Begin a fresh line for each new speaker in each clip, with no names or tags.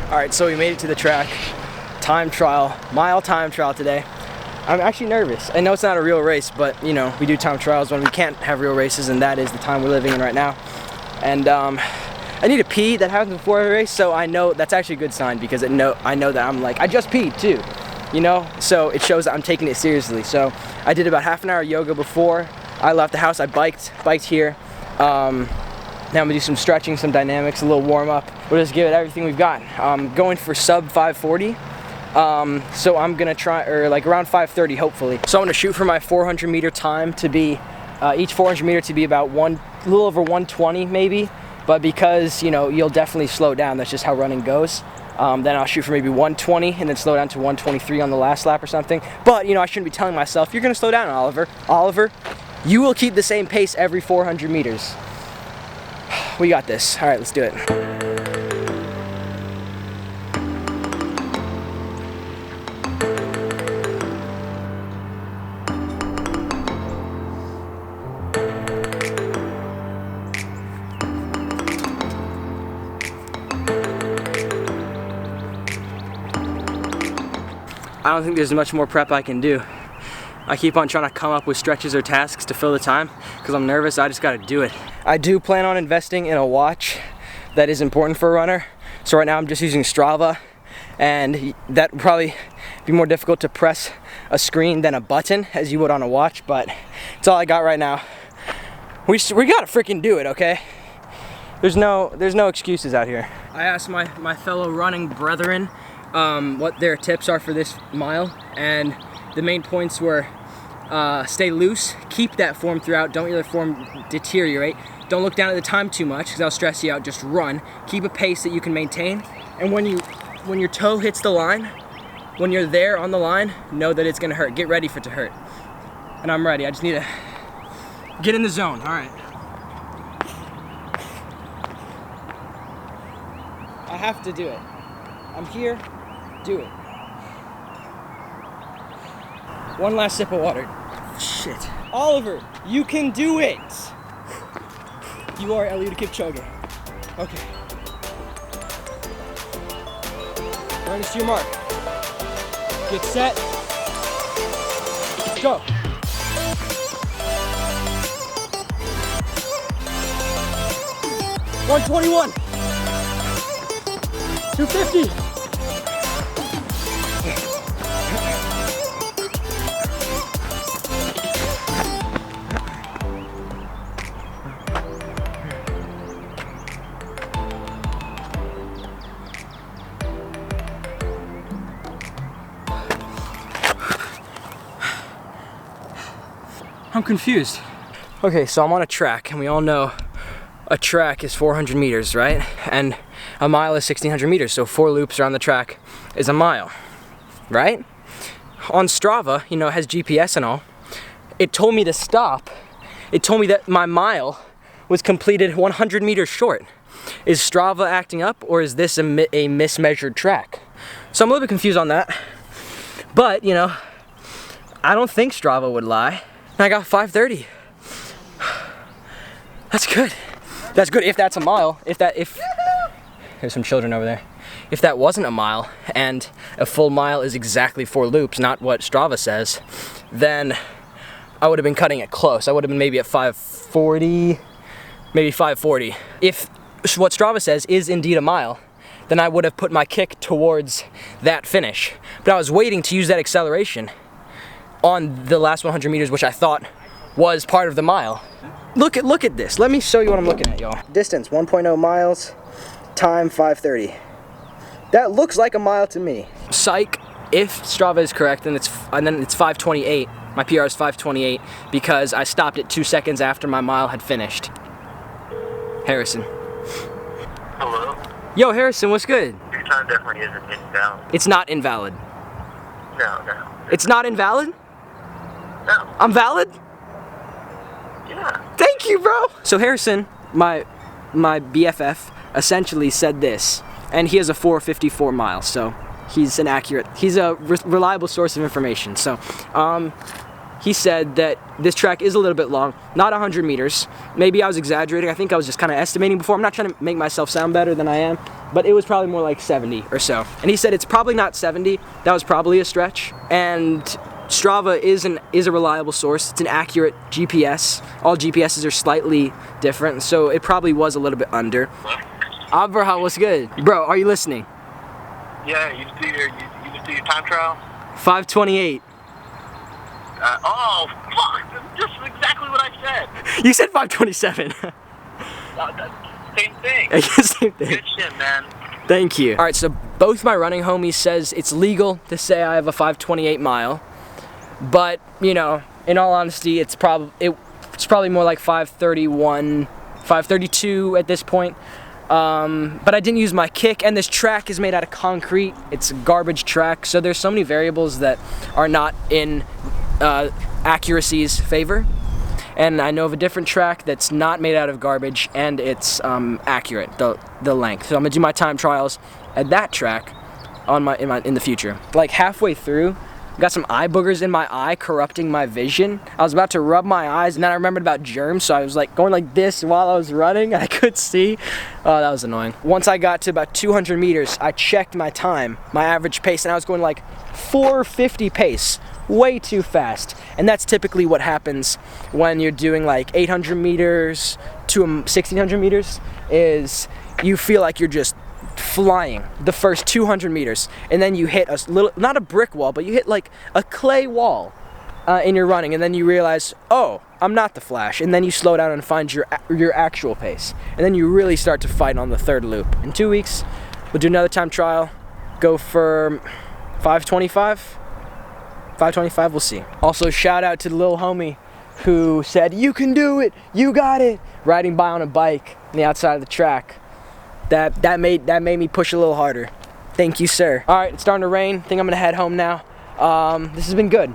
Alright, so we made it to the track. Time trial, mile time trial today. I'm actually nervous. I know it's not a real race, but you know, we do time trials when we can't have real races, and that is the time we're living in right now. And I need to pee. That happens before every race, so I know that's actually a good sign, because I know that I'm like, I just peed too, you know? So it shows that I'm taking it seriously. So I did about half an hour yoga before I left the house. I biked here. Now I'm gonna do some stretching, some dynamics, a little warm up. We'll just give it everything we've got. Going for sub 540. So I'm gonna try, or like around 530 hopefully. So I'm gonna shoot for my 400 meter time to be, each 400 meter to be about a little over 120 maybe. But because, you know, you'll definitely slow down, that's just how running goes. Then I'll shoot for maybe 120 and then slow down to 123 on the last lap or something. But, you know, I shouldn't be telling myself, you're gonna slow down, Oliver. Oliver, you will keep the same pace every 400 meters. We got this. All right, let's do it. I don't think there's much more prep I can do. I keep on trying to come up with stretches or tasks to fill the time because I'm nervous. I just gotta do it. I do plan on investing in a watch that is important for a runner. So right now I'm just using Strava, and that would probably be more difficult to press a screen than a button as you would on a watch, but it's all I got right now. We gotta freaking do it, okay? There's no excuses out here. I asked my fellow running brethren what their tips are for this mile, and the main points were stay loose, keep that form throughout, don't let your form deteriorate, don't look down at the time too much because that'll stress you out, just run, keep a pace that you can maintain, and when your toe hits the line, when you're there on the line, know that it's gonna hurt. Get ready for it to hurt. And I'm ready. I just need to get in the zone. All right. I have to do it. I'm here. Do it. One last sip of water. Shit. Oliver, you can do it. You are Eliud Kipchoge. Okay. Run to your mark. Get set. Go. $121. $250. I'm confused. Okay, so I'm on a track, and we all know a track is 400 meters, right? And a mile is 1,600 meters, so 4 loops around the track is a mile, right? On Strava, you know, it has GPS and all. It told me to stop. It told me that my mile was completed 100 meters short. Is Strava acting up, or is this a mismeasured track? So I'm a little bit confused on that. But, you know, I don't think Strava would lie. And I got 5:30. That's good. That's good if that's a mile. If there's some children over there. If that wasn't a mile and a full mile is exactly 4 loops, not what Strava says, then I would have been cutting it close. I would have been maybe at 5:40, maybe 5:40. If what Strava says is indeed a mile, then I would have put my kick towards that finish. But I was waiting to use that acceleration on the last 100 meters, which I thought was part of the mile. Look at this. Let me show you what I'm looking at, y'all. Distance 1.0 miles, time 5:30. That looks like a mile to me. Psych. If Strava is correct, then it's 5:28. My PR is 5:28 because I stopped it 2 seconds after my mile had finished. Harrison.
Hello?
Yo, Harrison, what's good?
Your time definitely isn't invalid.
It's not invalid.
No.
It's not invalid?
No.
I'm valid?
Yeah.
Thank you, bro. So Harrison, my BFF, essentially said this, and he has a 4:54 miles, so he's a reliable source of information. So he said that this track is a little bit long, not 100 meters. Maybe I was exaggerating. I think I was just kind of estimating before. I'm not trying to make myself sound better than I am, but it was probably more like 70 or so. And he said it's probably not 70. That was probably a stretch. And Strava is a reliable source. It's an accurate GPS. All GPSs are slightly different, so it probably was a little bit under. Abraham, what's good? Bro, are you listening?
Yeah, you just do your time trial?
5:28.
Oh, fuck! That's just exactly what I said.
You said 5:27.
Same thing.
Same thing.
Good shit, man.
Thank you. All right, so both my running homies says it's legal to say I have a 5:28 mile, but you know, in all honesty, it's probably more like 5:31, 5:32 at this point. But I didn't use my kick, and this track is made out of concrete. It's a garbage track, so there's so many variables that are not in accuracy's favor. And I know of a different track that's not made out of garbage, and it's accurate, the length. So I'm gonna do my time trials at that track in the future. Like halfway through, got some eye boogers in my eye, corrupting my vision. I was about to rub my eyes, and then I remembered about germs, so I was like going like this while I was running. I could see. Oh, that was annoying. Once I got to about 200 meters, I checked my time, my average pace, and I was going like 450 pace. Way too fast. And that's typically what happens when you're doing like 800 meters to 1600 meters, is you feel like you're just flying the first 200 meters, and then you hit a little, not a brick wall, but you hit like a clay wall in your running, and then you realize, oh, I'm not the Flash, and then you slow down and find your actual pace, and then you really start to fight on the third loop. In 2 weeks, we'll do another time trial, go for 5:25. 5:25, we'll see. Also, shout out to the little homie who said, you can do it, you got it, riding by on a bike on the outside of the track. That made me push a little harder. Thank you, sir. All right, it's starting to rain. I think I'm gonna head home now. This has been good.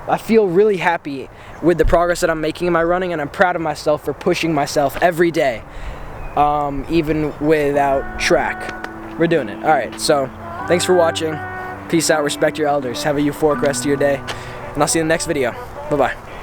I feel really happy with the progress that I'm making in my running, and I'm proud of myself for pushing myself every day, even without track. We're doing it. All right, so thanks for watching. Peace out, respect your elders. Have a euphoric rest of your day, and I'll see you in the next video. Bye-bye.